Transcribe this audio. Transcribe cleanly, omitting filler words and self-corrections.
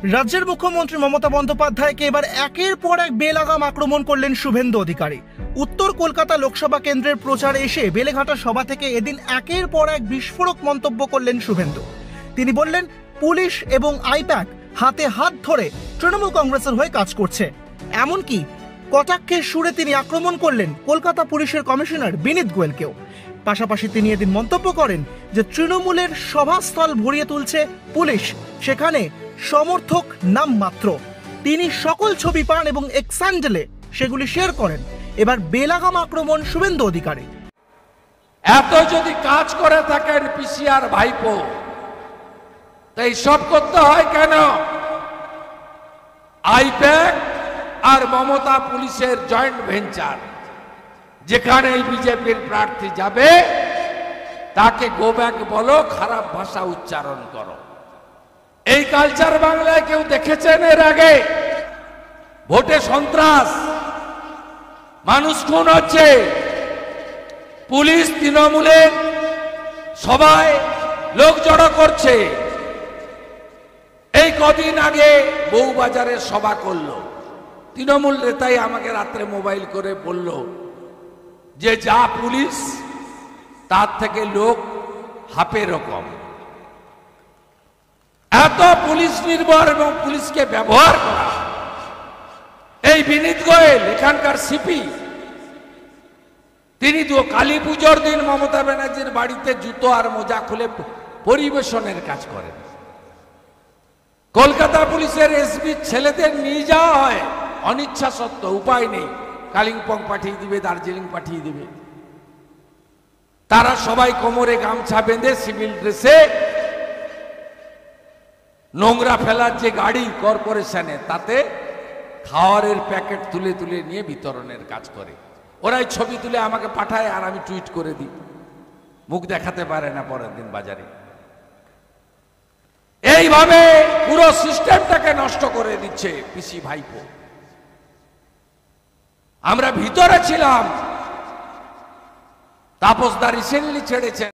রাজ্যের মুখ্যমন্ত্রী মমতা বন্দ্যোপাধ্যায়কে এবার একের পর এক বেলাগাম আক্রমণ করলেন শুভেন্দু অধিকারী। উত্তর কলকাতা লোকসভা কেন্দ্রের প্রচারে এসে বেলেঘাটা সভা থেকে এদিন একের পর এক বিস্ফোরক মন্তব্য করলেন শুভেন্দু। তিনি বললেন, পুলিশ এবং আইপ্যাক হাতে হাত ধরে তৃণমূল কংগ্রেসের হয়ে কাজ করছে। এমনকি কটাক্ষের সুরে তিনি আক্রমণ করলেন কলকাতা পুলিশের কমিশনার বিনীত গোয়েলকেও। পাশাপাশি তিনি এদিন মন্তব্য করেন যে তৃণমূলের সভাস্থল ভরিয়ে তুলছে পুলিশ, সেখানে সমর্থক নামমাত্র। তিনি সকল ছবি পান এবং এক্স হ্যান্ডেলে সেগুলি শেয়ার করেন। এবার বেলাগাম আক্রমণ শুভেন্দু অধিকারী। এত যদি কাজ করে থাকেন পিসিআর ভাইপো, তাই সব করতে হয় কেন? আইপ্যাক আর মমতা পুলিশের জয়েন্ট ভেঞ্চার, যেখানে বিজেপির প্রার্থী যাবে তাকে গো ব্যাক বলো, খারাপ ভাষা উচ্চারণ করো। এই কালচার বাংলায় কেউ দেখেছেন এর আগে? ভোটে সন্ত্রাস, মানুষ খুন হচ্ছে, পুলিশ তৃণমূলের সবাই লোক জড়ো করছে। এই কদিন আগে বউবাজারে সভা করলো, তৃণমূল নেতাই আমাকে রাত্রে মোবাইল করে বলল যে যা পুলিশ তার থেকে লোক হাফে রকম। এত পুলিশ নির্ভর এবং পুলিশকে ব্যবহার করা। এই বিনীত গোয়েল এখানকার সিপি, তিনি তো কালী পুজোর দিন মমতা ব্যানার্জির বাড়িতে জুতো আর মোজা খুলে পরিবেশনের কাজ করেন। কলকাতা পুলিশের এসপি ছেলেদের নিয়ে যাওয়া হয় অনিচ্ছা সত্ত্বেও, উপায় নেই, কালিম্পং পাঠিয়ে দিবে, দার্জিলিং পাঠিয়ে দিবে। তারা সবাই কোমরে গামছা বেঁধে সিভিল ড্রেসে নোংরা ফেলার যে গাড়ি কর্পোরেশনে, তাতে খাওয়ারের প্যাকেট তুলে তুলে নিয়ে বিতরণের কাজ করে। ওরাই ছবি তুলে আমাকে পাঠায় আর আমি টুইট করে দিই, মুখ দেখাতে পারে না পরের দিন বাজারে। এইভাবে পুরো সিস্টেমটাকে নষ্ট করে দিচ্ছে পিসি ভাইপো। আমরা ভিতরে ছিলাম, তাপসদা রিসেন্টলি ছেড়েছেন।